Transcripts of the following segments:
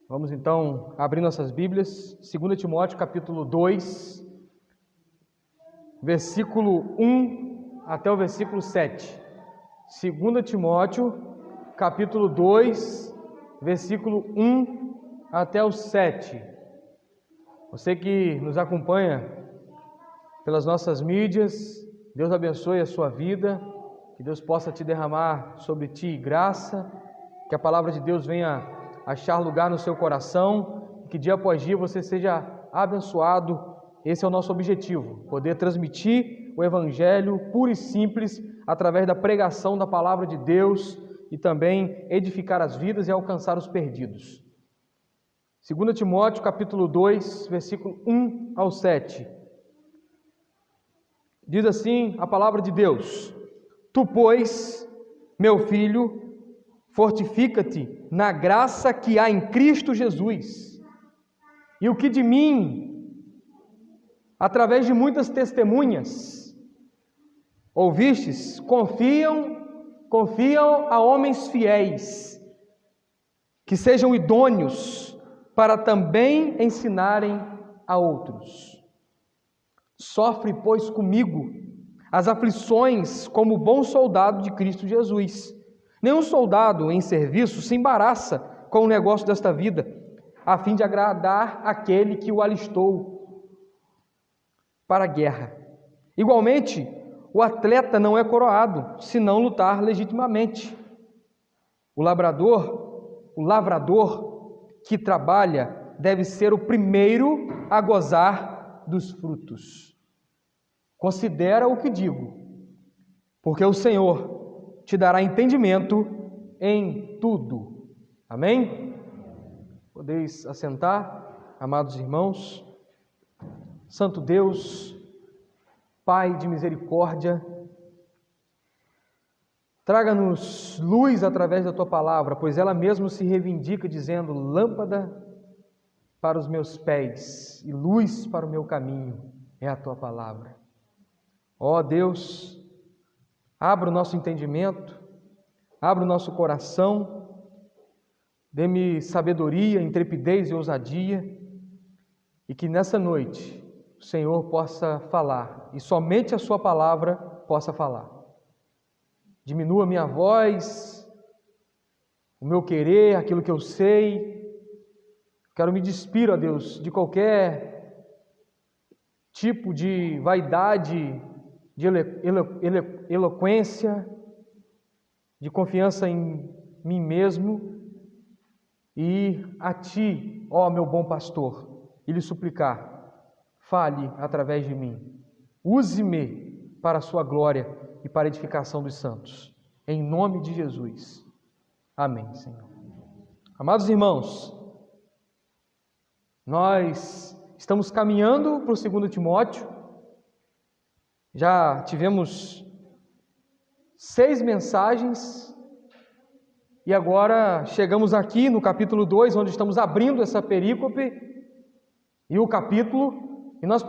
Vamos então abrir nossas Bíblias, 2 Timóteo capítulo 2, versículo 1 até o versículo 7. 2 Timóteo capítulo 2, versículo 1 até o 7. Você que nos acompanha pelas nossas mídias, Deus abençoe a sua vida, que Deus possa te derramar sobre ti graça, que a palavra de Deus venha achar lugar no seu coração, que dia após dia você seja abençoado. Esse é o nosso objetivo, poder transmitir o Evangelho puro e simples através da pregação da palavra de Deus e também edificar as vidas e alcançar os perdidos. 2 Timóteo capítulo 2, versículo 1 ao 7. Diz assim a palavra de Deus: Tu, pois, meu filho, fortifica-te na graça que há em Cristo Jesus, e o que de mim, através de muitas testemunhas, ouvistes, confiam a homens fiéis, que sejam idôneos para também ensinarem a outros. Sofre, pois, comigo as aflições como bom soldado de Cristo Jesus. Nenhum soldado em serviço se embaraça com o negócio desta vida, a fim de agradar aquele que o alistou para a guerra. Igualmente, o atleta não é coroado, se não lutar legitimamente. O lavrador que trabalha deve ser o primeiro a gozar dos frutos. Considera o que digo, porque o Senhor te dará entendimento em tudo. Amém? Podeis assentar, amados irmãos. Santo Deus, Pai de misericórdia, traga-nos luz através da Tua palavra, pois ela mesma se reivindica dizendo: lâmpada para os meus pés e luz para o meu caminho é a Tua palavra. Ó Deus, abra o nosso entendimento, abra o nosso coração, dê-me sabedoria, intrepidez e ousadia, e que nessa noite o Senhor possa falar, e somente a Sua palavra possa falar. Diminua a minha voz, o meu querer, aquilo que eu sei. Quero me despir, ó Deus, de qualquer tipo de vaidade, de eloquência, de confiança em mim mesmo, e ir a Ti, ó meu bom pastor, e lhe suplicar: fale através de mim, use-me para a Sua glória e para a edificação dos santos, em nome de Jesus. Amém, Senhor. Amados irmãos, nós estamos caminhando para o 2 Timóteo. Já tivemos 6 mensagens e agora chegamos aqui no capítulo 2, onde estamos abrindo essa perícope e o capítulo, e nós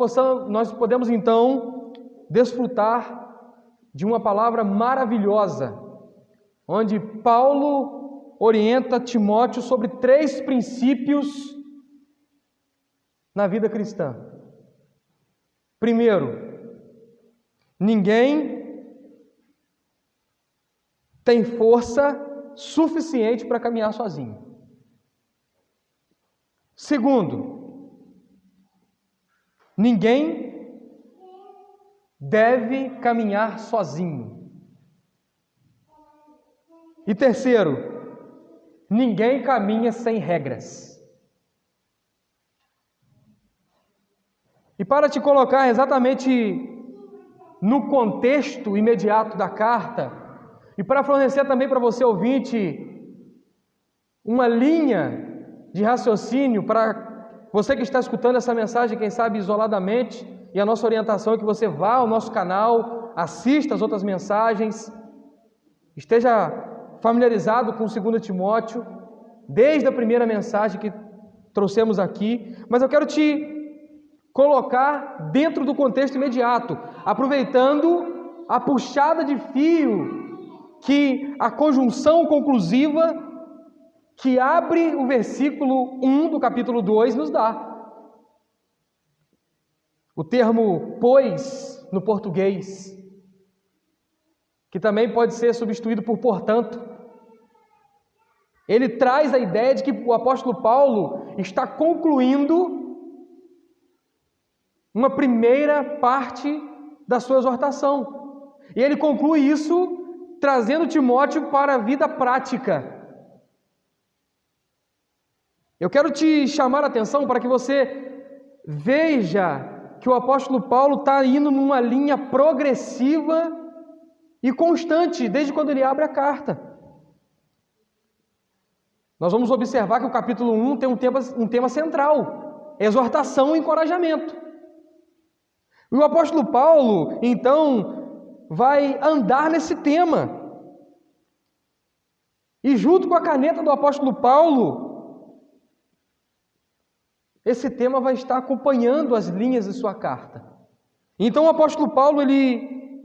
podemos então desfrutar de uma palavra maravilhosa, onde Paulo orienta Timóteo sobre 3 princípios na vida cristã. Primeiro, ninguém tem força suficiente para caminhar sozinho. Segundo, ninguém deve caminhar sozinho. E terceiro, ninguém caminha sem regras. E para te colocar exatamente no contexto imediato da carta, e para fornecer também para você, ouvinte, uma linha de raciocínio para você que está escutando essa mensagem, quem sabe isoladamente, e a nossa orientação é que você vá ao nosso canal, assista as outras mensagens, esteja familiarizado com 2 Timóteo, desde a primeira mensagem que trouxemos aqui, mas eu quero te colocar dentro do contexto imediato, aproveitando a puxada de fio que a conjunção conclusiva que abre o versículo 1 do capítulo 2 nos dá. O termo pois, no português, que também pode ser substituído por portanto, ele traz a ideia de que o apóstolo Paulo está concluindo uma primeira parte da sua exortação. E ele conclui isso trazendo Timóteo para a vida prática. Eu quero te chamar a atenção para que você veja que o apóstolo Paulo está indo numa linha progressiva e constante, desde quando ele abre a carta. Nós vamos observar que o capítulo 1 tem um tema central, exortação e encorajamento. E o apóstolo Paulo, então, vai andar nesse tema. E junto com a caneta do apóstolo Paulo, esse tema vai estar acompanhando as linhas de sua carta. Então o apóstolo Paulo, ele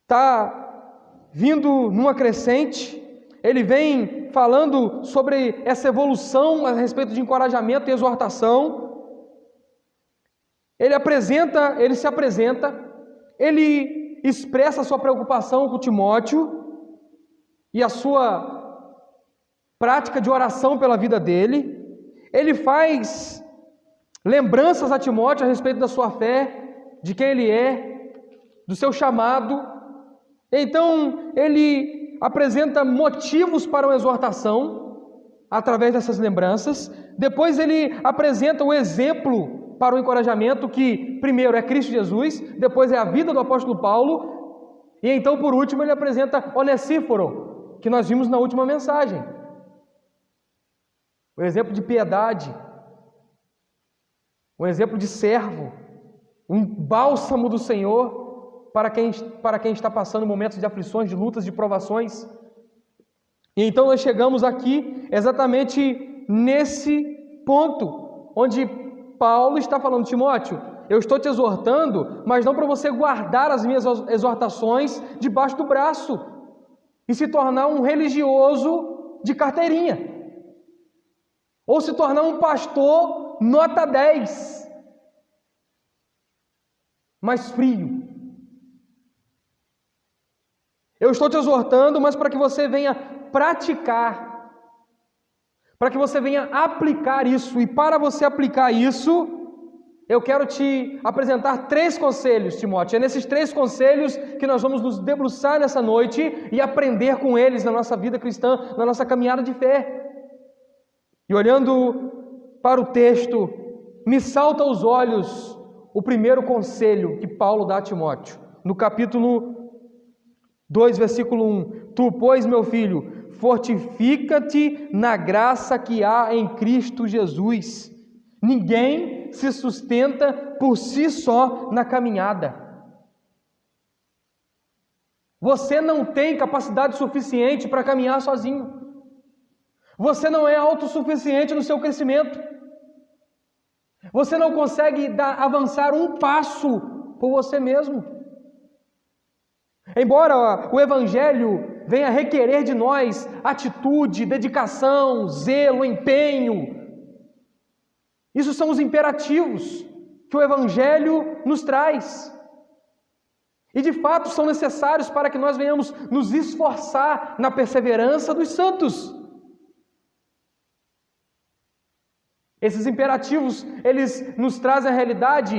está vindo numa crescente, ele vem falando sobre essa evolução a respeito de encorajamento e exortação. Ele se apresenta, ele expressa a sua preocupação com Timóteo e a sua prática de oração pela vida dele. Ele faz lembranças a Timóteo a respeito da sua fé, de quem ele é, do seu chamado. Então, ele apresenta motivos para uma exortação através dessas lembranças. Depois ele apresenta o exemplo para o encorajamento, que primeiro é Cristo Jesus, depois é a vida do apóstolo Paulo, e então por último ele apresenta Onesíforo, que nós vimos na última mensagem. O exemplo de piedade, um exemplo de servo, um bálsamo do Senhor para quem está passando momentos de aflições, de lutas, de provações. E então nós chegamos aqui exatamente nesse ponto, onde Paulo está falando: Timóteo, eu estou te exortando, mas não para você guardar as minhas exortações debaixo do braço e se tornar um religioso de carteirinha, ou se tornar um pastor nota 10, mais frio. Eu estou te exortando, mas para que você venha praticar, para que você venha aplicar isso. E para você aplicar isso, eu quero te apresentar 3 conselhos, Timóteo. É nesses 3 conselhos que nós vamos nos debruçar nessa noite e aprender com eles na nossa vida cristã, na nossa caminhada de fé. E olhando para o texto, me salta aos olhos o primeiro conselho que Paulo dá a Timóteo, no capítulo 2, versículo 1. Tu, pois, meu filho, fortifica-te na graça que há em Cristo Jesus. Ninguém se sustenta por si só na caminhada. Você não tem capacidade suficiente para caminhar sozinho. Você não é autossuficiente no seu crescimento. Você não consegue avançar um passo por você mesmo. Embora o Evangelho venha requerer de nós atitude, dedicação, zelo, empenho, isso são os imperativos que o Evangelho nos traz. E de fato são necessários para que nós venhamos nos esforçar na perseverança dos santos. Esses imperativos, eles nos trazem a realidade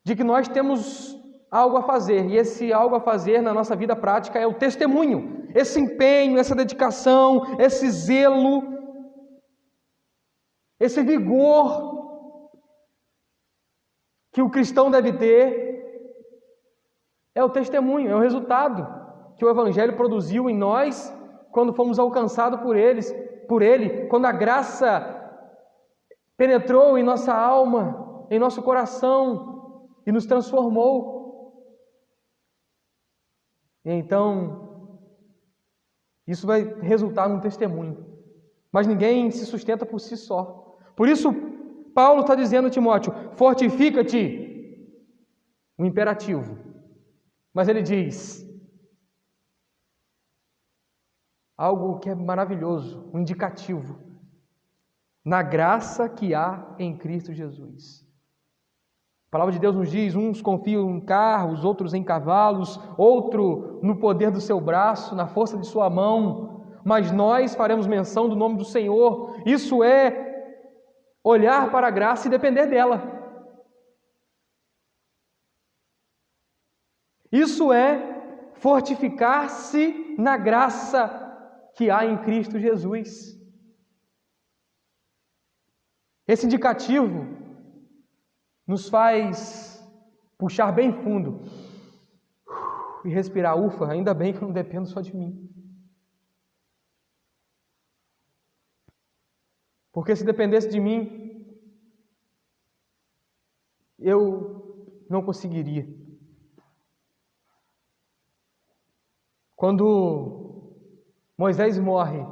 de que nós temos algo a fazer, e esse algo a fazer na nossa vida prática é o testemunho, esse empenho, essa dedicação, esse zelo, esse vigor que o cristão deve ter, é o testemunho, é o resultado que o Evangelho produziu em nós quando fomos alcançados por ele, quando a graça penetrou em nossa alma, em nosso coração e nos transformou. E então, isso vai resultar num testemunho. Mas ninguém se sustenta por si só. Por isso, Paulo está dizendo a Timóteo: fortifica-te, um imperativo. Mas ele diz: algo que é maravilhoso, um indicativo, na graça que há em Cristo Jesus. A palavra de Deus nos diz, uns confiam em carros, outros em cavalos, outro no poder do seu braço, na força de sua mão, mas nós faremos menção do nome do Senhor. Isso é olhar para a graça e depender dela. Isso é fortificar-se na graça que há em Cristo Jesus. Esse indicativo nos faz puxar bem fundo e respirar, ufa, ainda bem que eu não dependo só de mim. Porque se dependesse de mim, eu não conseguiria. Quando Moisés morre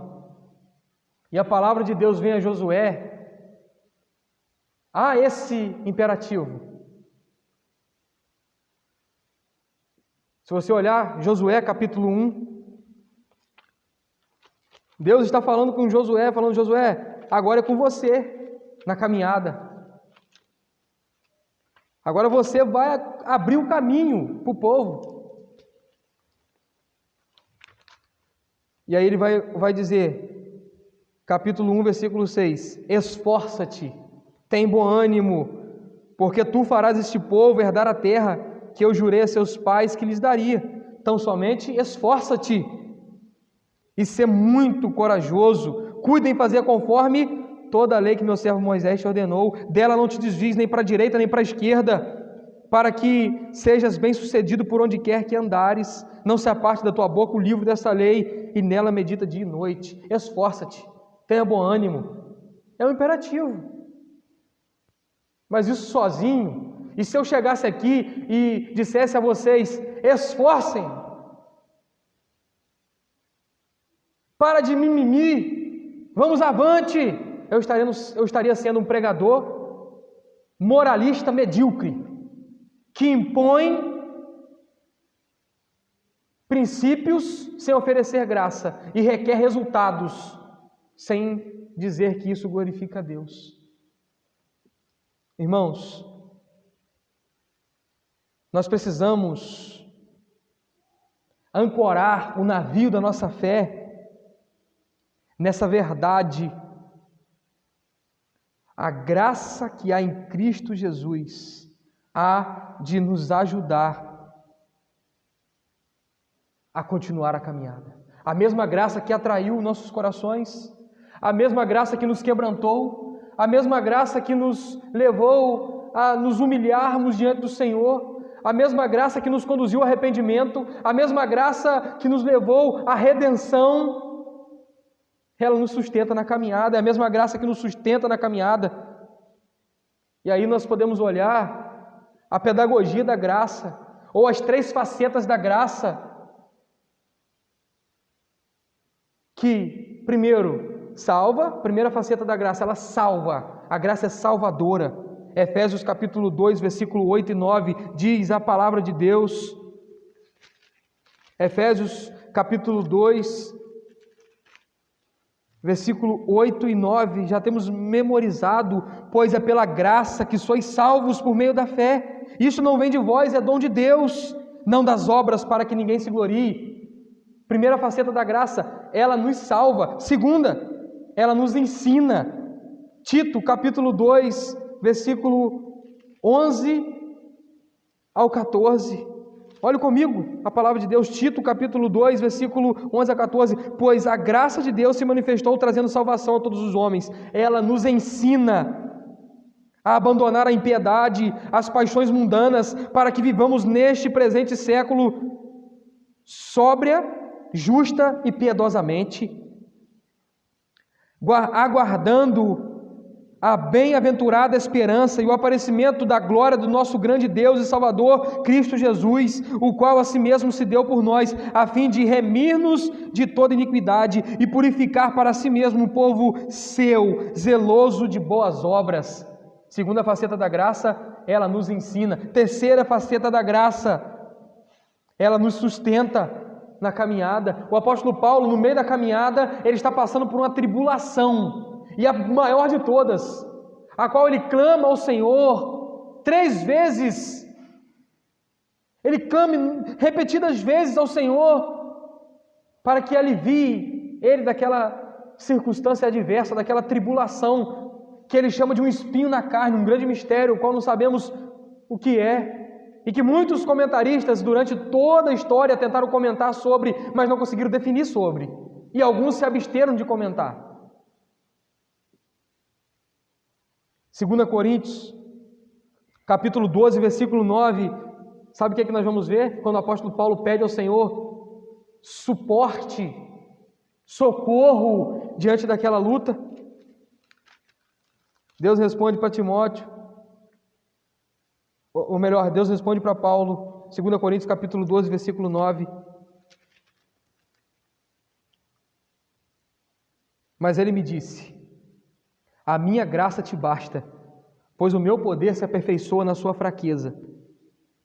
e a palavra de Deus vem a Josué, há esse imperativo. Se você olhar Josué capítulo 1, Deus está falando com Josué, Josué, agora é com você na caminhada. Agora você vai abrir o caminho para o povo. E aí ele vai dizer, capítulo 1, versículo 6, esforça-te, tem bom ânimo, porque tu farás este povo herdar a terra que eu jurei a seus pais que lhes daria. Então somente esforça-te e ser muito corajoso, cuida em fazer conforme toda a lei que meu servo Moisés te ordenou, dela não te desvies nem para a direita nem para a esquerda, para que sejas bem-sucedido por onde quer que andares, não se aparte da tua boca o livro dessa lei, e nela medita dia e noite. Esforça-te, tenha bom ânimo. É um imperativo. Mas isso sozinho, e se eu chegasse aqui e dissesse a vocês, esforcem, para de mimimi, vamos avante, eu estaria sendo um pregador moralista medíocre, que impõe princípios sem oferecer graça e requer resultados sem dizer que isso glorifica a Deus. Irmãos, nós precisamos ancorar o navio da nossa fé nessa verdade. A graça que há em Cristo Jesus há de nos ajudar a continuar a caminhada. A mesma graça que atraiu nossos corações, a mesma graça que nos quebrantou, a mesma graça que nos levou a nos humilharmos diante do Senhor, a mesma graça que nos conduziu ao arrependimento, a mesma graça que nos levou à redenção, ela nos sustenta na caminhada, é a mesma graça que nos sustenta na caminhada. E aí nós podemos olhar a pedagogia da graça, ou as 3 facetas da graça, que, primeiro, salva, primeira faceta da graça, ela salva, a graça é salvadora. Efésios capítulo 2, versículo 8 e 9, diz a palavra de Deus, Efésios capítulo 2, versículo 8 e 9, já temos memorizado, pois é pela graça que sois salvos por meio da fé, isso não vem de vós, é dom de Deus, não das obras para que ninguém se glorie. Primeira faceta da graça, ela nos salva. Segunda, ela nos ensina. Tito, capítulo 2, versículo 11 ao 14. Olhe comigo a palavra de Deus, Tito, capítulo 2, versículo 11 a 14. Pois a graça de Deus se manifestou trazendo salvação a todos os homens. Ela nos ensina a abandonar a impiedade, as paixões mundanas, para que vivamos neste presente século sóbria, justa e piedosamente, aguardando a bem-aventurada esperança e o aparecimento da glória do nosso grande Deus e Salvador, Cristo Jesus, o qual a si mesmo se deu por nós, a fim de remir-nos de toda iniquidade e purificar para si mesmo um povo seu, zeloso de boas obras. Segunda faceta da graça, ela nos ensina. Terceira faceta da graça, ela nos sustenta. na caminhada. O apóstolo Paulo, no meio da caminhada, ele está passando por uma tribulação, e a maior de todas, a qual ele clama ao Senhor 3 vezes. Ele clama repetidas vezes ao Senhor para que alivie ele daquela circunstância adversa, daquela tribulação que ele chama de um espinho na carne, um grande mistério, o qual não sabemos o que é, e que muitos comentaristas durante toda a história tentaram comentar sobre, mas não conseguiram definir sobre, e alguns se absteram de comentar. 2 Coríntios, capítulo 12, versículo 9, sabe o que é que nós vamos ver? Quando o apóstolo Paulo pede ao Senhor suporte, socorro diante daquela luta, Deus responde para Timóteo, ou melhor, Deus responde para Paulo, 2 Coríntios capítulo 12, versículo 9. Mas ele me disse: a minha graça te basta, pois o meu poder se aperfeiçoa na sua fraqueza.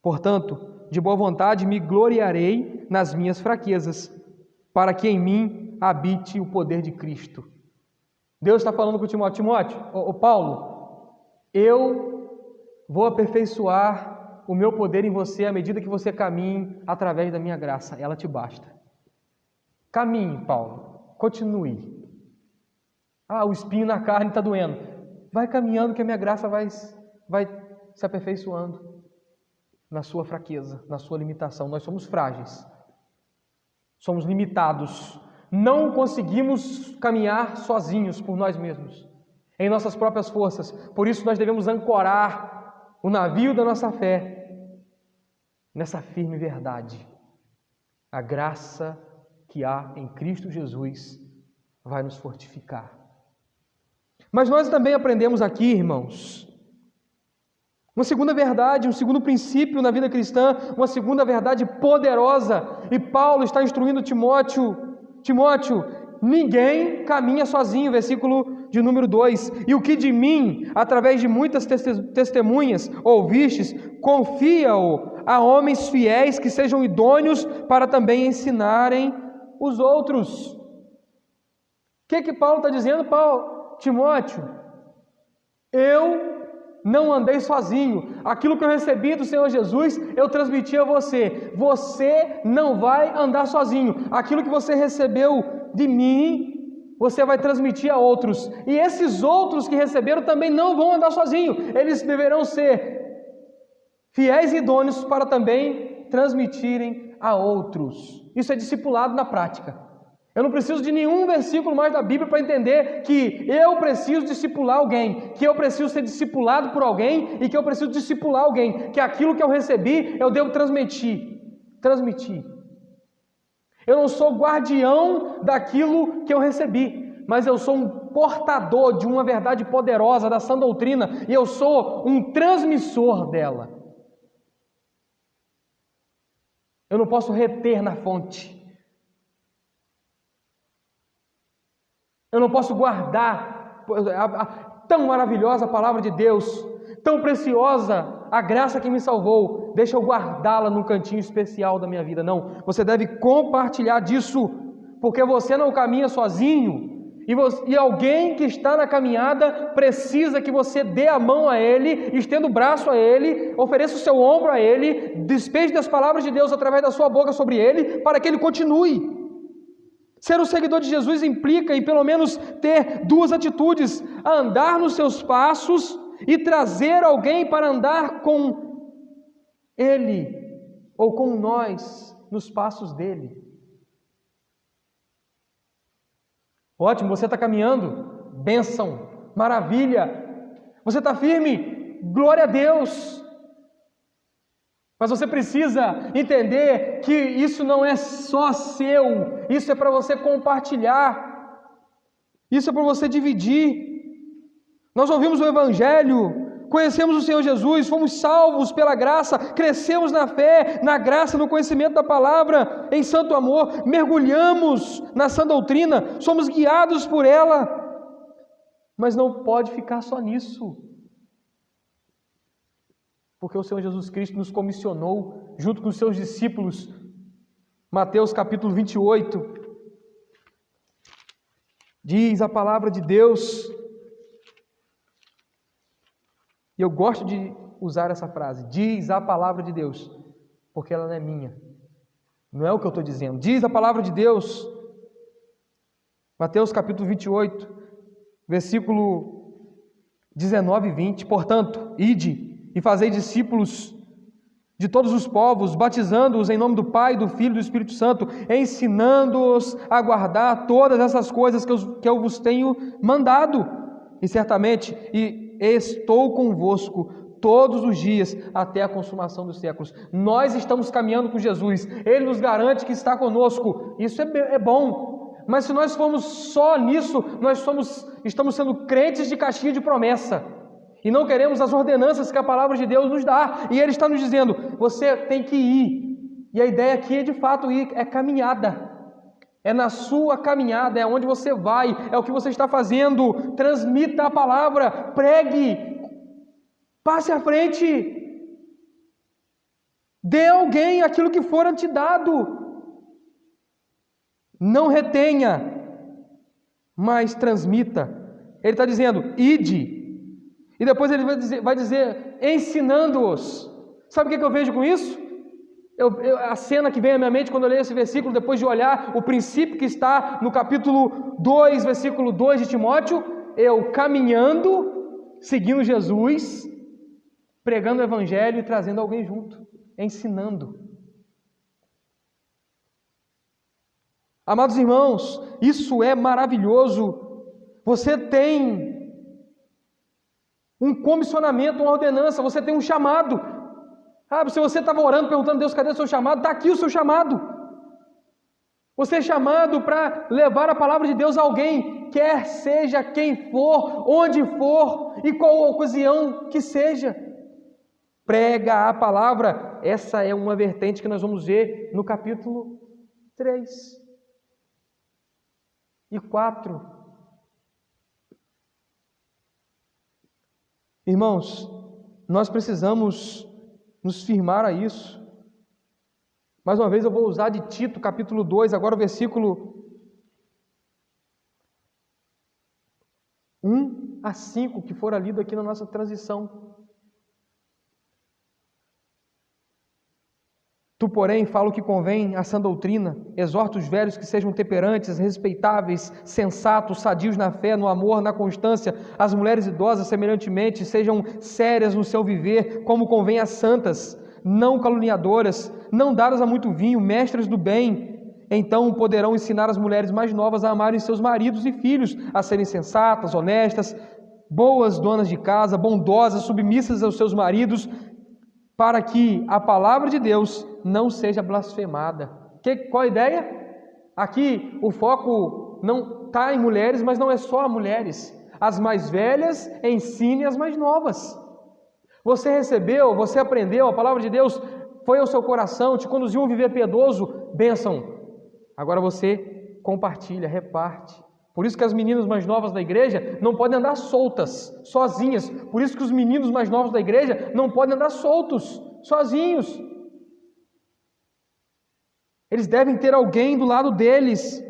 Portanto, de boa vontade me gloriarei nas minhas fraquezas, para que em mim habite o poder de Cristo. Deus está falando com Timóteo: Paulo, eu vou aperfeiçoar o meu poder em você à medida que você caminhe através da minha graça, ela te basta. Caminhe, Paulo, continue. O espinho na carne está doendo. Vai caminhando que a minha graça vai se aperfeiçoando na sua fraqueza, na sua limitação. Nós somos frágeis, somos limitados, não conseguimos caminhar sozinhos por nós mesmos, em nossas próprias forças. Por isso nós devemos ancorar o navio da nossa fé nessa firme verdade. A graça que há em Cristo Jesus vai nos fortificar. Mas nós também aprendemos aqui, irmãos, uma segunda verdade, um segundo princípio na vida cristã, uma segunda verdade poderosa. E Paulo está instruindo Timóteo, ninguém caminha sozinho, versículo de número 2. E o que de mim, através de muitas testemunhas, ouvistes, confia-o a homens fiéis que sejam idôneos para também ensinarem os outros. O que Paulo está dizendo, Timóteo? Eu não andei sozinho. Aquilo que eu recebi do Senhor Jesus, eu transmiti a você. Você não vai andar sozinho. Aquilo que você recebeu de mim, você vai transmitir a outros. E esses outros que receberam também não vão andar sozinhos. Eles deverão ser fiéis e idôneos para também transmitirem a outros. Isso é discipulado na prática. Eu não preciso de nenhum versículo mais da Bíblia para entender que eu preciso discipular alguém, que eu preciso ser discipulado por alguém e que eu preciso discipular alguém, que aquilo que eu recebi eu devo transmitir. Eu não sou guardião daquilo que eu recebi, mas eu sou um portador de uma verdade poderosa da sã doutrina e eu sou um transmissor dela. Eu não posso reter na fonte. Eu não posso guardar tão maravilhosa a palavra de Deus, tão preciosa a graça que me salvou, deixa eu guardá-la num cantinho especial da minha vida. Não, você deve compartilhar disso, porque você não caminha sozinho, e alguém que está na caminhada precisa que você dê a mão a ele, estenda o braço a ele, ofereça o seu ombro a ele, despeje das palavras de Deus através da sua boca sobre ele, para que ele continue. Ser um seguidor de Jesus implica em pelo menos ter 2 atitudes: andar nos seus passos e trazer alguém para andar com ele ou com nós nos passos dele. Ótimo, você está caminhando, bênção, maravilha, você está firme, glória a Deus. Mas você precisa entender que isso não é só seu, isso é para você compartilhar, isso é para você dividir. Nós ouvimos o Evangelho, conhecemos o Senhor Jesus, fomos salvos pela graça, crescemos na fé, na graça, no conhecimento da palavra, em santo amor, mergulhamos na sã doutrina, somos guiados por ela, mas não pode ficar só nisso. Porque o Senhor Jesus Cristo nos comissionou, junto com os seus discípulos, Mateus capítulo 28, diz a palavra de Deus, e eu gosto de usar essa frase, diz a palavra de Deus, porque ela não é minha, não é o que eu estou dizendo, diz a palavra de Deus, Mateus capítulo 28, versículo 19 e 20, portanto, ide e fazei discípulos de todos os povos, batizando-os em nome do Pai, do Filho e do Espírito Santo, ensinando-os a guardar todas essas coisas que eu vos tenho mandado. E certamente estou convosco todos os dias até a consumação dos séculos. Nós estamos caminhando com Jesus, Ele nos garante que está conosco. Isso é bom. Mas se nós formos só nisso, estamos sendo crentes de caixinha de promessa. E não queremos as ordenanças que a palavra de Deus nos dá. E Ele está nos dizendo, você tem que ir. E a ideia aqui é de fato ir, é caminhada. É na sua caminhada, é onde você vai, é o que você está fazendo. Transmita a palavra, pregue, passe à frente. Dê a alguém aquilo que for te dado. Não retenha, mas transmita. Ele está dizendo, ide. E depois ele vai dizer ensinando-os. Sabe o que eu vejo com isso? A cena que vem à minha mente quando eu leio esse versículo, depois de olhar o princípio que está no capítulo 2, versículo 2 de Timóteo, eu caminhando, seguindo Jesus, pregando o Evangelho e trazendo alguém junto, ensinando. Amados irmãos, isso é maravilhoso. Você tem um comissionamento, uma ordenança, você tem um chamado. Se você estava orando, perguntando, Deus, cadê o seu chamado? Está aqui o seu chamado. Você é chamado para levar a palavra de Deus a alguém, quer seja quem for, onde for e qual ocasião que seja. Prega a palavra. Essa é uma vertente que nós vamos ver no capítulo 3 e 4. Irmãos, nós precisamos nos firmar a isso. Mais uma vez eu vou usar de Tito, capítulo 2, agora o versículo 1 a 5, que fora lido aqui na nossa transição. Tu, porém, fala o que convém à sã doutrina, exorta os velhos que sejam temperantes, respeitáveis, sensatos, sadios na fé, no amor, na constância, as mulheres idosas, semelhantemente, sejam sérias no seu viver, como convém às santas, não caluniadoras, não dadas a muito vinho, mestras do bem. Então poderão ensinar as mulheres mais novas a amarem seus maridos e filhos, a serem sensatas, honestas, boas donas de casa, bondosas, submissas aos seus maridos, para que a palavra de Deus não seja blasfemada. Qual a ideia? Aqui o foco não está em mulheres, mas não é só mulheres. As mais velhas ensinem as mais novas. Você recebeu, você aprendeu, a palavra de Deus foi ao seu coração, te conduziu a viver piedoso, bênção. Agora você compartilha, reparte. Por isso que as meninas mais novas da igreja não podem andar soltas, sozinhas. Por isso que os meninos mais novos da igreja não podem andar soltos, sozinhos. Eles devem ter alguém do lado deles,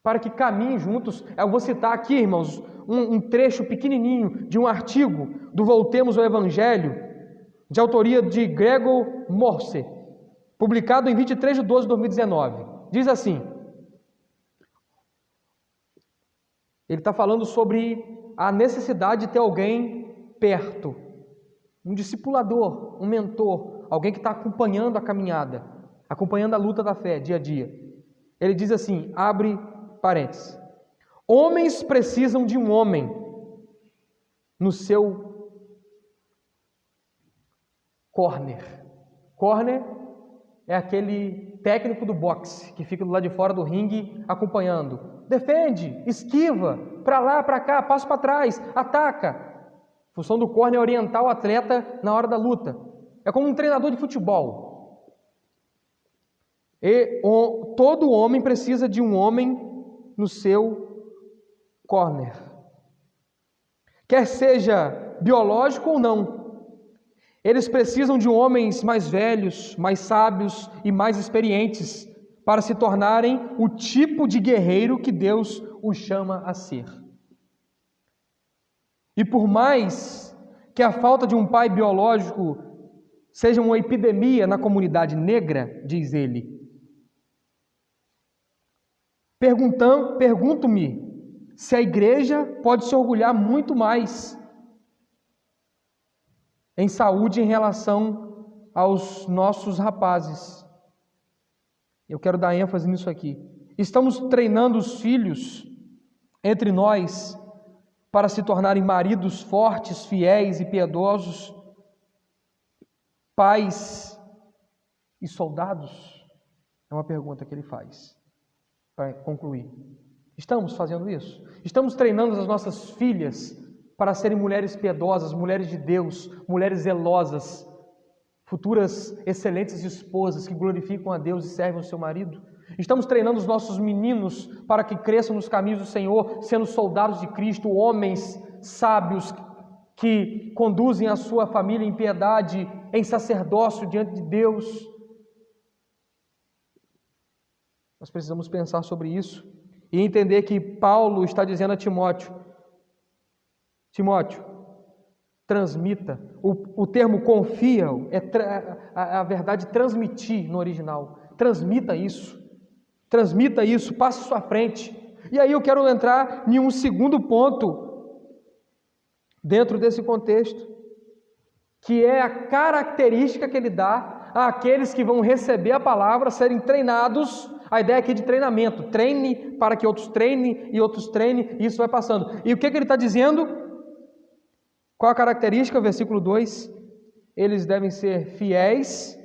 para que caminhem juntos. Eu vou citar aqui, irmãos, um trecho pequenininho de um artigo do Voltemos ao Evangelho, de autoria de Gregor Morse, publicado em 23 de 12 de 2019. Diz assim, ele está falando sobre a necessidade de ter alguém perto, um discipulador, um mentor, alguém que está acompanhando a caminhada, acompanhando a luta da fé dia a dia. Ele diz assim, abre parênteses, homens precisam de um homem no seu corner. Corner é aquele técnico do boxe que fica do lado de fora do ringue acompanhando. Defende, esquiva, para lá, para cá, passa para trás, ataca. A função do corner é orientar o atleta na hora da luta. É como um treinador de futebol. Todo homem precisa de um homem no seu corner. Quer seja biológico ou não. Eles precisam de homens mais velhos, mais sábios e mais experientes para se tornarem o tipo de guerreiro que Deus os chama a ser. E por mais que a falta de um pai biológico seja uma epidemia na comunidade negra, diz ele, pergunto-me se a igreja pode se orgulhar muito mais em saúde em relação aos nossos rapazes. Eu quero dar ênfase nisso aqui. Estamos treinando os filhos entre nós para se tornarem maridos fortes, fiéis e piedosos, pais e soldados? É uma pergunta que ele faz para concluir. Estamos fazendo isso? Estamos treinando as nossas filhas para serem mulheres piedosas, mulheres de Deus, mulheres zelosas, futuras excelentes esposas que glorificam a Deus e servem o seu marido? Estamos treinando os nossos meninos para que cresçam nos caminhos do Senhor, sendo soldados de Cristo, homens sábios que conduzem a sua família em piedade, em sacerdócio diante de Deus? Nós precisamos pensar sobre isso e entender que Paulo está dizendo a Timóteo, transmita. O termo confia é a verdade transmitir no original. Transmita isso, passe isso à frente. E aí eu quero entrar em um segundo ponto dentro desse contexto, que é a característica que ele dá àqueles que vão receber a palavra, serem treinados. A ideia aqui de treinamento, treine para que outros treinem e outros treinem, e isso vai passando. E o que ele está dizendo? Qual a característica? Versículo 2, eles devem ser fiéis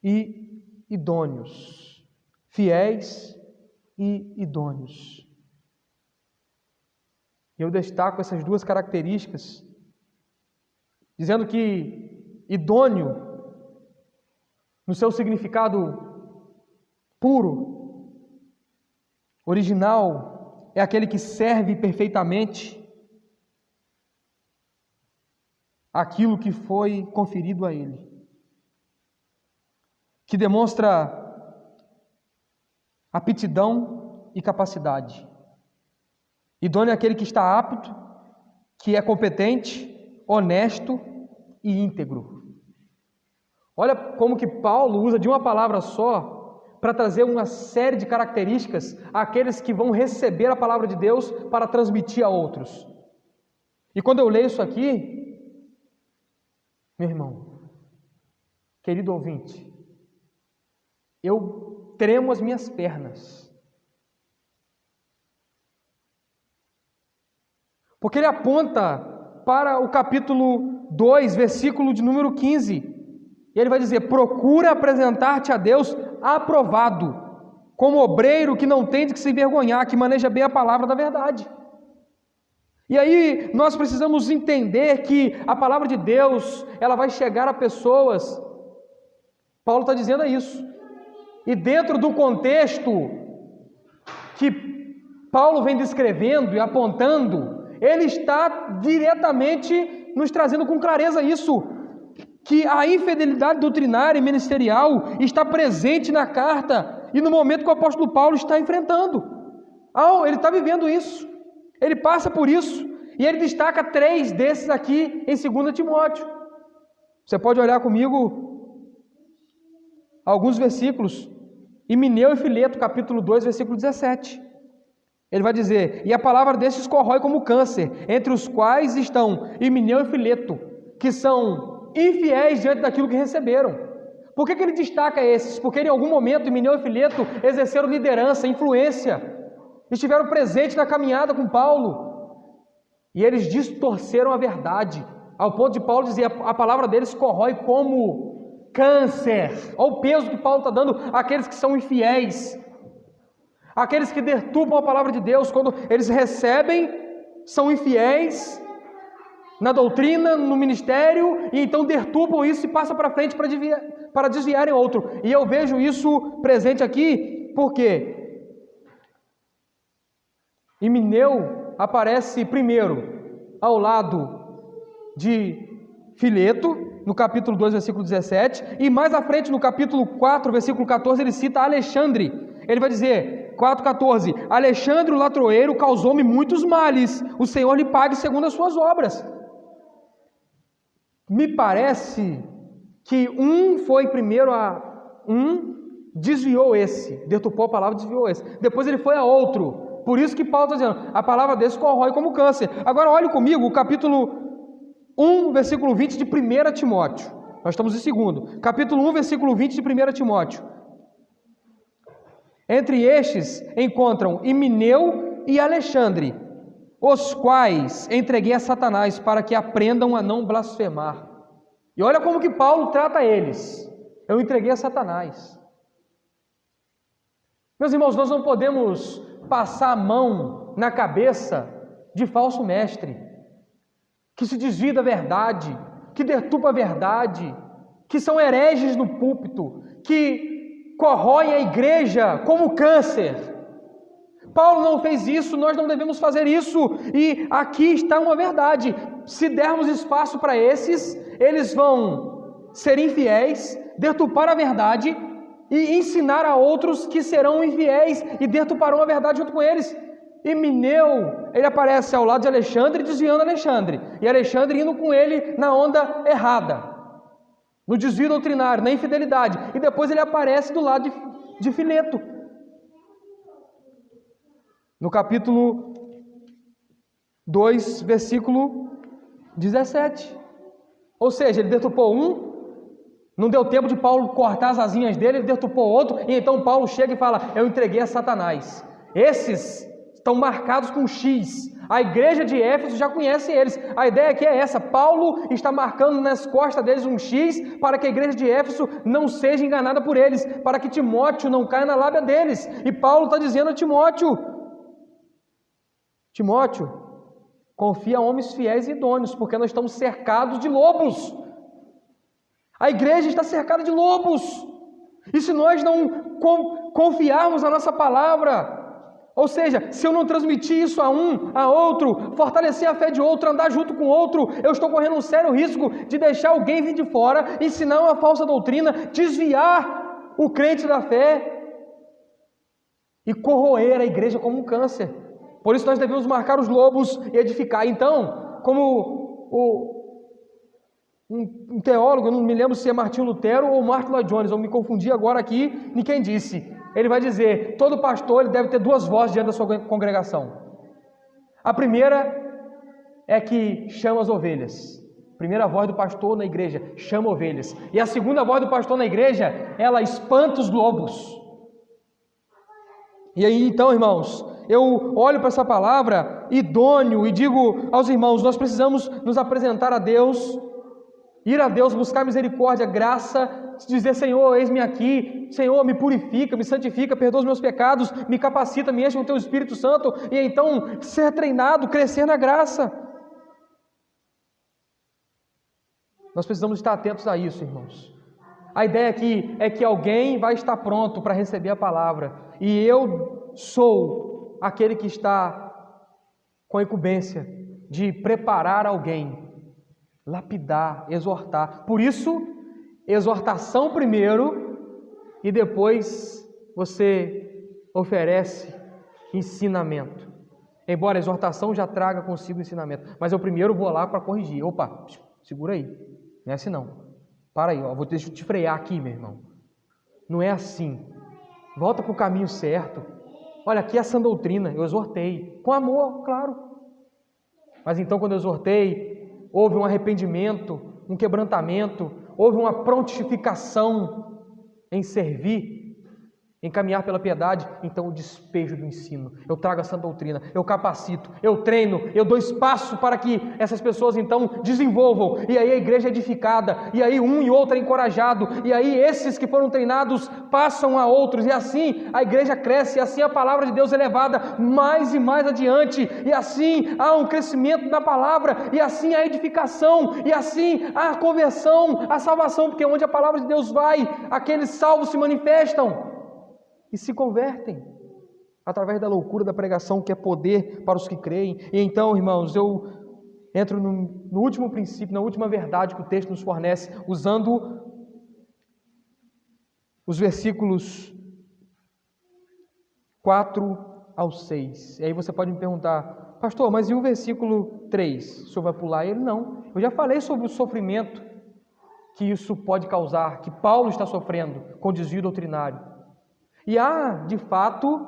e idôneos. Fiéis e idôneos. Eu destaco essas duas características, dizendo que idôneo, no seu significado puro, original, é aquele que serve perfeitamente aquilo que foi conferido a ele, que demonstra aptidão e capacidade. Idôneo é aquele que está apto, que é competente, honesto e íntegro. Olha como que Paulo usa de uma palavra só para trazer uma série de características àqueles que vão receber a palavra de Deus para transmitir a outros. E quando eu leio isso aqui, meu irmão, querido ouvinte, eu tremo as minhas pernas. Porque ele aponta para o capítulo 2, versículo de número 15. E ele vai dizer: procura apresentar-te a Deus aprovado, como obreiro que não tem de que se envergonhar, que maneja bem a palavra da verdade. E aí nós precisamos entender que a palavra de Deus, ela vai chegar a pessoas. Paulo está dizendo isso. E dentro do contexto que Paulo vem descrevendo e apontando, ele está diretamente nos trazendo com clareza isso, que a infidelidade doutrinária e ministerial está presente na carta e no momento que o apóstolo Paulo está enfrentando. Ele está vivendo isso, ele passa por isso, e ele destaca 3 desses aqui em 2 Timóteo. Você pode olhar comigo alguns versículos, Himeneu e Fileto, capítulo 2, versículo 17. Ele vai dizer: e a palavra desses corrói como câncer, entre os quais estão Himeneu e Fileto, que são infiéis diante daquilo que receberam. Por que ele destaca esses? Porque em algum momento Himeneu e Fileto exerceram liderança, influência, estiveram presentes na caminhada com Paulo, e eles distorceram a verdade, ao ponto de Paulo dizer: a palavra deles corrói como câncer. Olha o peso que Paulo está dando àqueles que são infiéis, aqueles que deturpam a palavra de Deus. Quando eles recebem, são infiéis na doutrina, no ministério, e então deturpam isso e passam para frente para desviarem outro. E eu vejo isso presente aqui, porque Himeneu aparece primeiro ao lado de Fileto, no capítulo 2, versículo 17, e mais à frente, no capítulo 4, versículo 14, ele cita Alexandre. Ele vai dizer, 4,14, Alexandre o latroeiro causou-me muitos males, o Senhor lhe pague segundo as suas obras. Me parece que desviou esse, deturpou a palavra, desviou esse. Depois ele foi a outro. Por isso que Paulo está dizendo, a palavra desse corrói como câncer. Agora olhe comigo o capítulo 1, versículo 20 de 1 Timóteo. Nós estamos em 2º. Capítulo 1, versículo 20 de 1 Timóteo. Entre estes encontram Himeneu e Alexandre, os quais entreguei a Satanás para que aprendam a não blasfemar. E olha como que Paulo trata eles. Eu entreguei a Satanás. Meus irmãos, nós não podemos passar a mão na cabeça de falso mestre, que se desvia da verdade, que deturpa a verdade, que são hereges no púlpito, que corroem a igreja como câncer. Paulo não fez isso, nós não devemos fazer isso, e aqui está uma verdade: se dermos espaço para esses, eles vão ser infiéis, deturpar a verdade e ensinar a outros que serão infiéis e deturparão a verdade junto com eles. Himeneu, ele aparece ao lado de Alexandre, desviando Alexandre, e Alexandre indo com ele na onda errada, no desvio doutrinário, na infidelidade, e depois ele aparece do lado de Fileto. No capítulo 2, versículo 17. Ou seja, ele deturpou um, não deu tempo de Paulo cortar as asinhas dele, ele deturpou outro, e então Paulo chega e fala, eu entreguei a Satanás. Esses estão marcados com X. A igreja de Éfeso já conhece eles. A ideia aqui é essa: Paulo está marcando nas costas deles um X para que a igreja de Éfeso não seja enganada por eles, para que Timóteo não caia na lábia deles. E Paulo está dizendo a Timóteo, confia a homens fiéis e idôneos, porque nós estamos cercados de lobos. A igreja está cercada de lobos. E se nós não confiarmos na nossa palavra, ou seja, se eu não transmitir isso a outro, fortalecer a fé de outro, andar junto com outro, eu estou correndo um sério risco de deixar alguém vir de fora, ensinar uma falsa doutrina, desviar o crente da fé e corroer a igreja como um câncer. Por isso nós devemos marcar os lobos e edificar. Então, como um teólogo, eu não me lembro se é Martinho Lutero ou Martin Lloyd Jones, eu me confundi agora aqui em quem disse. Ele vai dizer, todo pastor ele deve ter duas vozes diante da sua congregação. A primeira é que chama as ovelhas. A primeira voz do pastor na igreja chama ovelhas. E a segunda voz do pastor na igreja, ela espanta os lobos. E aí então, irmãos, eu olho para essa palavra idôneo e digo aos irmãos, nós precisamos nos apresentar a Deus, ir a Deus, buscar misericórdia, graça, dizer, Senhor, eis-me aqui, Senhor, me purifica, me santifica, perdoa os meus pecados, me capacita, me enche com o Teu Espírito Santo, e então ser treinado, crescer na graça. Nós precisamos estar atentos a isso, irmãos. A ideia aqui é que alguém vai estar pronto para receber a palavra, e eu sou aquele que está com a incumbência de preparar alguém, lapidar, exortar. Por isso, exortação primeiro e depois você oferece ensinamento. Embora a exortação já traga consigo ensinamento, mas eu primeiro vou lá para corrigir. Opa, segura aí, não é assim não. Para aí, deixa eu te frear aqui, meu irmão. Não é assim. Volta para o caminho certo. Olha, aqui é essa doutrina, eu exortei, com amor, claro. Mas então quando eu exortei, houve um arrependimento, um quebrantamento, houve uma prontificação em servir, em caminhar pela piedade, então o despejo do ensino, eu trago essa doutrina, eu capacito, eu treino, eu dou espaço para que essas pessoas então desenvolvam, e aí a igreja é edificada, e aí um e outro é encorajado, e aí esses que foram treinados passam a outros, e assim a igreja cresce, e assim a palavra de Deus é levada mais e mais adiante, e assim há um crescimento da palavra, e assim a edificação, e assim a conversão, a salvação, porque onde a palavra de Deus vai, aqueles salvos se manifestam e se convertem através da loucura da pregação, que é poder para os que creem. E então, irmãos, eu entro no último princípio, na última verdade que o texto nos fornece, usando os versículos 4 ao 6. E aí você pode me perguntar, pastor, mas e o versículo 3? O senhor vai pular ele? Não. Eu já falei sobre o sofrimento que isso pode causar, que Paulo está sofrendo com desvio doutrinário. E há, de fato,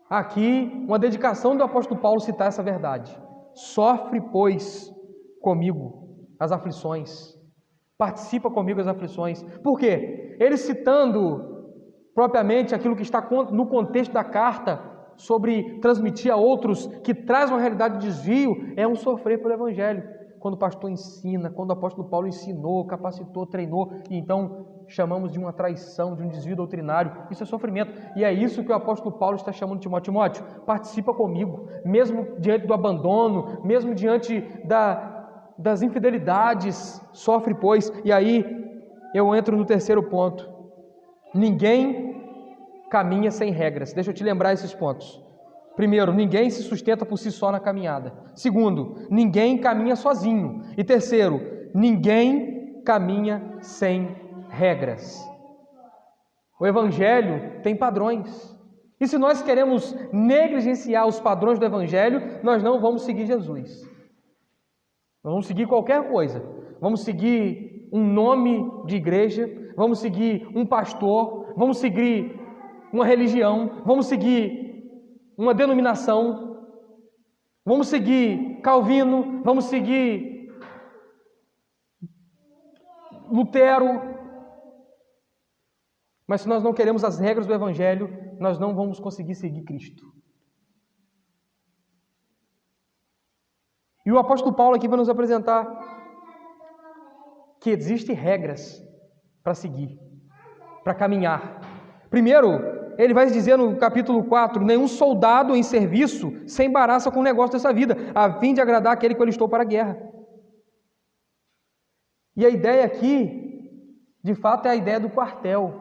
aqui uma dedicação do apóstolo Paulo citar essa verdade. Sofre, pois, comigo as aflições. Participa comigo as aflições. Por quê? Ele citando propriamente aquilo que está no contexto da carta sobre transmitir a outros que traz uma realidade de desvio, é um sofrer pelo Evangelho. Quando o pastor ensina, quando o apóstolo Paulo ensinou, capacitou, treinou, e então chamamos de uma traição, de um desvio doutrinário, isso é sofrimento. E é isso que o apóstolo Paulo está chamando de Timóteo. Timóteo, participa comigo, mesmo diante do abandono, mesmo diante das infidelidades, sofre, pois. E aí eu entro no terceiro ponto. Ninguém caminha sem regras. Deixa eu te lembrar esses pontos. Primeiro, ninguém se sustenta por si só na caminhada. Segundo, ninguém caminha sozinho. E terceiro, ninguém caminha sem regras. O Evangelho tem padrões. E se nós queremos negligenciar os padrões do Evangelho, nós não vamos seguir Jesus. Nós vamos seguir qualquer coisa. Vamos seguir um nome de igreja, vamos seguir um pastor, vamos seguir uma religião, vamos seguir uma denominação, vamos seguir Calvino, vamos seguir Lutero. Mas se nós não queremos as regras do Evangelho, nós não vamos conseguir seguir Cristo. E o apóstolo Paulo aqui vai nos apresentar que existem regras para seguir, para caminhar. Primeiro, ele vai dizer no capítulo 4, nenhum soldado em serviço se embaraça com o negócio dessa vida, a fim de agradar aquele que eu alistou para a guerra. E a ideia aqui, de fato, é a ideia do quartel.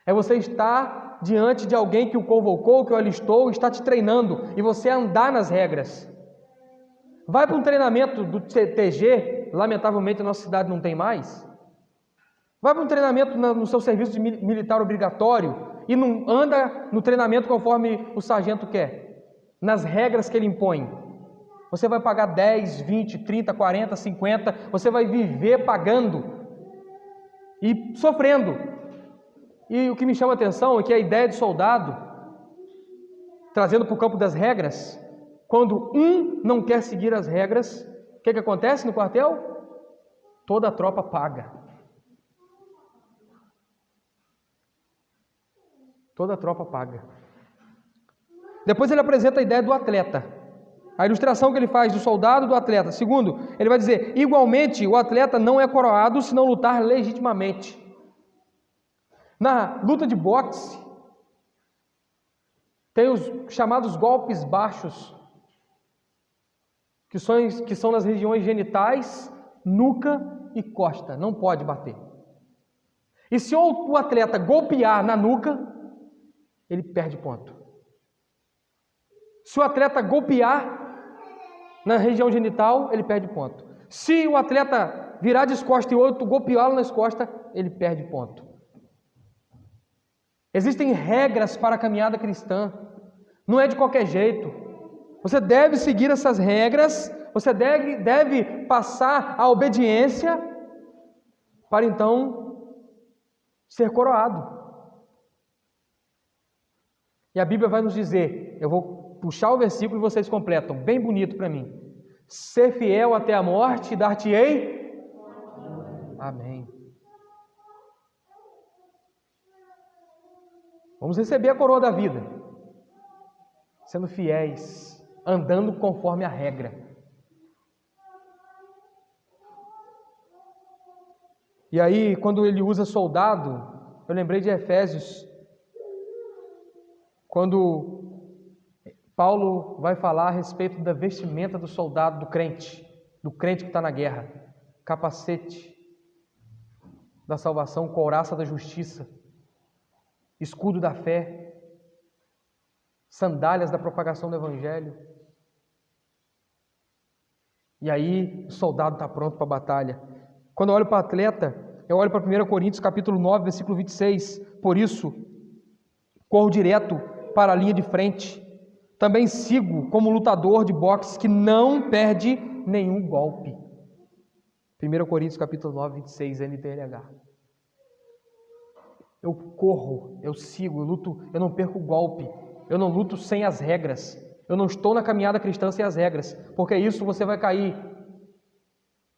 É você estar diante de alguém que o convocou, que o alistou, está te treinando, e você andar nas regras. Vai para um treinamento do TG, lamentavelmente a nossa cidade não tem mais. Vai para um treinamento no seu serviço de militar obrigatório, e não anda no treinamento conforme o sargento quer, nas regras que ele impõe. Você vai pagar 10, 20, 30, 40, 50, você vai viver pagando e sofrendo. E o que me chama a atenção é que a ideia de soldado, trazendo para o campo das regras, quando um não quer seguir as regras, o que acontece no quartel? Toda a tropa paga. Toda a tropa paga. Depois ele apresenta a ideia do atleta. A ilustração que ele faz do soldado e do atleta. Segundo, ele vai dizer, igualmente, o atleta não é coroado se não lutar legitimamente. Na luta de boxe, tem os chamados golpes baixos, que são nas regiões genitais, nuca e costa. Não pode bater. E se o atleta golpear na nuca, ele perde ponto. Se o atleta golpear na região genital, ele perde ponto. Se o atleta virar de costas e o outro golpeá-lo nas costas, ele perde ponto. Existem regras para a caminhada cristã. Não é de qualquer jeito. Você deve seguir essas regras, você deve passar a obediência para então ser coroado. E a Bíblia vai nos dizer, eu vou puxar o versículo e vocês completam, bem bonito para mim. Ser fiel até a morte, dar-te-ei. Amém. Vamos receber a coroa da vida, sendo fiéis, andando conforme a regra. E aí, quando ele usa soldado, eu lembrei de Efésios, quando Paulo vai falar a respeito da vestimenta do soldado, do crente que está na guerra, capacete da salvação, couraça da justiça, escudo da fé, sandálias da propagação do Evangelho. E aí o soldado está pronto para a batalha. Quando eu olho para o atleta, eu olho para 1 Coríntios capítulo 9, versículo 26. Por isso, corro direto para a linha de frente. Também sigo como lutador de boxe que não perde nenhum golpe. 1 Coríntios capítulo 9, 26, NTLH. Eu corro, eu sigo, eu luto, eu não perco golpe. Eu não luto sem as regras. Eu não estou na caminhada cristã sem as regras. Porque isso você vai cair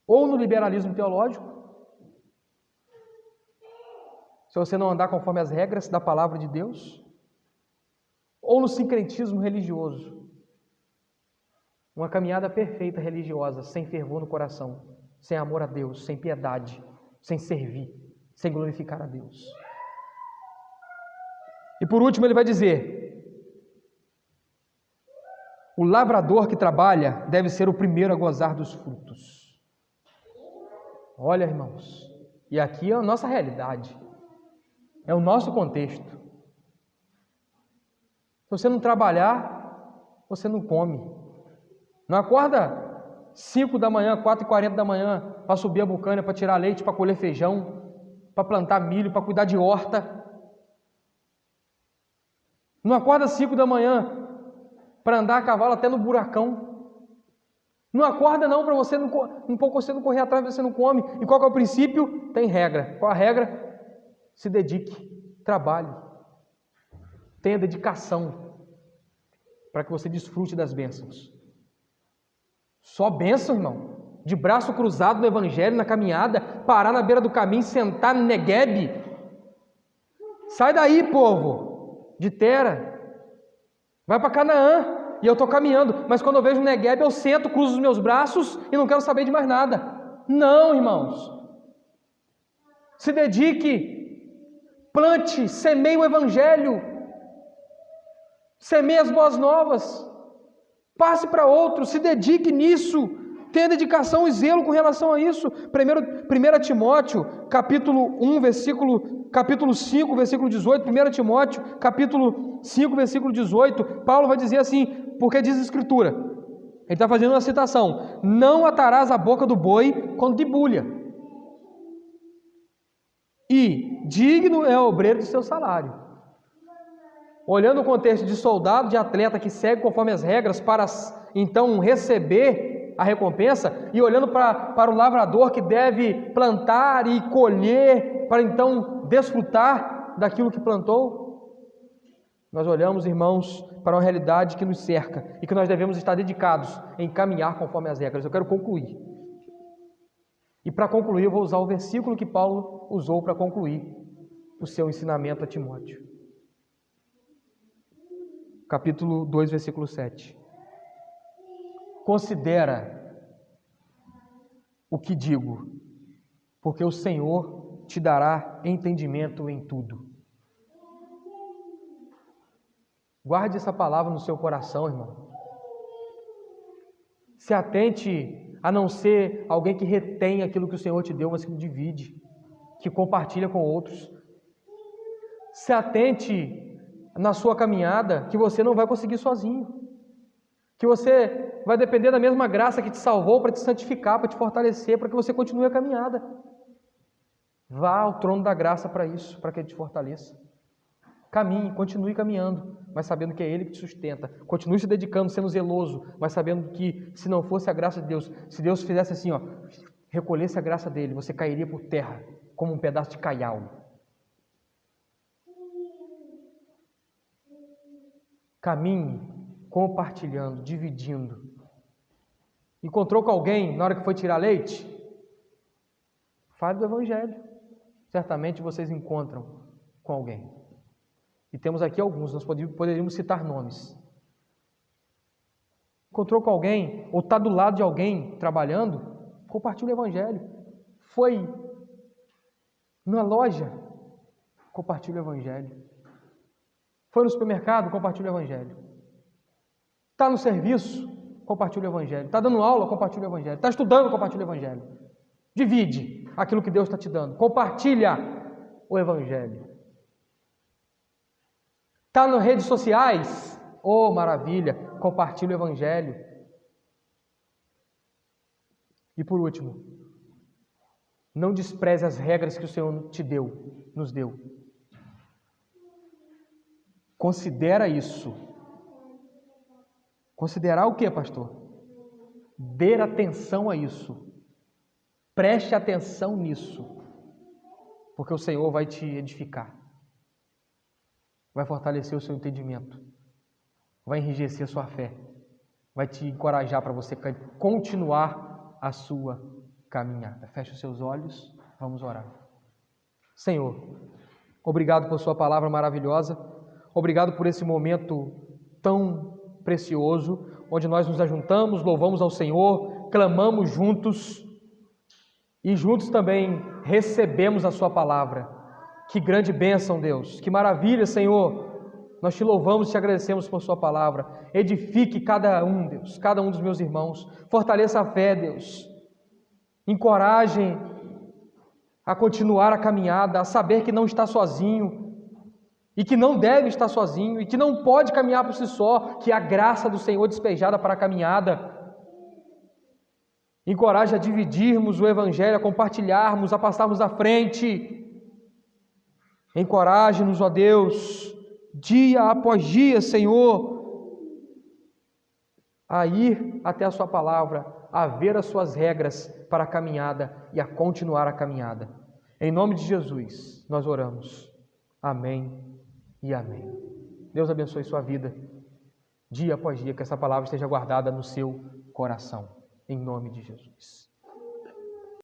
ou no liberalismo teológico, se você não andar conforme as regras da palavra de Deus, ou no sincretismo religioso. Uma caminhada perfeita religiosa, sem fervor no coração, sem amor a Deus, sem piedade, sem servir, sem glorificar a Deus. E por último ele vai dizer: o lavrador que trabalha deve ser o primeiro a gozar dos frutos. Olha, irmãos, e aqui é a nossa realidade, é o nosso contexto. Se você não trabalhar, você não come. Não acorda 5 da manhã, 4h40 da manhã, para subir a bucana, para tirar leite, para colher feijão, para plantar milho, para cuidar de horta. Não acorda 5 da manhã para andar a cavalo até no buracão. Não acorda não, para você não, um pouco você não correr atrás, você não come. E qual que é o princípio? Tem regra. Qual a regra? Se dedique, trabalhe, tenha dedicação para que você desfrute das bênçãos. Só bênção, irmão. De braço cruzado no evangelho, na caminhada, parar na beira do caminho, sentar no Negueb. Sai daí, povo de Tera. Vai para Canaã. E eu estou caminhando, mas quando eu vejo o Negueb, eu sento, cruzo os meus braços e não quero saber de mais nada. Não, irmãos. Se dedique, plante, semeie o evangelho, semeie as boas novas, passe para outros, se dedique nisso, tenha dedicação e zelo com relação a isso. 1 Timóteo, capítulo 5, versículo 18, 1 Timóteo, capítulo 5, versículo 18, Paulo vai dizer assim, porque diz a Escritura, ele está fazendo uma citação: não atarás a boca do boi quando debulha, e digno é o obreiro do seu salário. Olhando o contexto de soldado, de atleta que segue conforme as regras para então receber a recompensa, e olhando para o lavrador que deve plantar e colher para então desfrutar daquilo que plantou, nós olhamos, irmãos, para uma realidade que nos cerca e que nós devemos estar dedicados em caminhar conforme as regras. Eu quero concluir. E para concluir, eu vou usar o versículo que Paulo usou para concluir o seu ensinamento a Timóteo. Capítulo 2, versículo 7. Considera o que digo, porque o Senhor te dará entendimento em tudo. Guarde essa palavra no seu coração, irmão. Se atente a não ser alguém que retém aquilo que o Senhor te deu, mas que divide, que compartilha com outros. Se atente na sua caminhada que você não vai conseguir sozinho, que você vai depender da mesma graça que te salvou para te santificar, para te fortalecer, para que você continue a caminhada. Vá ao trono da graça para isso, para que Ele te fortaleça. Caminhe, continue caminhando, mas sabendo que é Ele que te sustenta. Continue se dedicando, sendo zeloso, mas sabendo que se não fosse a graça de Deus, se Deus fizesse assim, recolhesse a graça dele, você cairia por terra, como um pedaço de caial. Caminhe compartilhando, dividindo. Encontrou com alguém na hora que foi tirar leite? Fale do Evangelho. Certamente vocês encontram com alguém. E temos aqui alguns, nós poderíamos citar nomes. Encontrou com alguém, ou está do lado de alguém trabalhando, compartilhe o Evangelho. Foi na loja, compartilhe o Evangelho. Foi no supermercado, compartilhe o Evangelho. Está no serviço, compartilhe o Evangelho. Está dando aula, compartilhe o Evangelho. Está estudando, compartilhe o Evangelho. Divide aquilo que Deus está te dando. Compartilha o Evangelho. Está nas redes sociais? Oh, maravilha! Compartilhe o Evangelho. E por último, não despreze as regras que o Senhor nos deu. Considera isso. Considerar o quê, pastor? Dê atenção a isso. Preste atenção nisso. Porque o Senhor vai te edificar. Vai fortalecer o seu entendimento. Vai enrijecer a sua fé. Vai te encorajar para você continuar a sua caminhada. Feche os seus olhos, vamos orar. Senhor, obrigado por sua palavra maravilhosa. Obrigado por esse momento tão precioso, onde nós nos ajuntamos, louvamos ao Senhor, clamamos juntos e juntos também recebemos a sua palavra. Que grande bênção, Deus. Que maravilha, Senhor. Nós te louvamos e te agradecemos por sua palavra. Edifique cada um, Deus, cada um dos meus irmãos. Fortaleça a fé, Deus. Encorajem a continuar a caminhada, a saber que não está sozinho e que não deve estar sozinho e que não pode caminhar por si só, que a graça do Senhor despejada para a caminhada. Encoraje a dividirmos o Evangelho, a compartilharmos, a passarmos à frente. Encoraje-nos, ó Deus, dia após dia, Senhor, a ir até a sua palavra, a ver as suas regras para a caminhada e a continuar a caminhada. Em nome de Jesus, nós oramos. Amém e amém. Deus abençoe sua vida, dia após dia, que essa palavra esteja guardada no seu coração. Em nome de Jesus.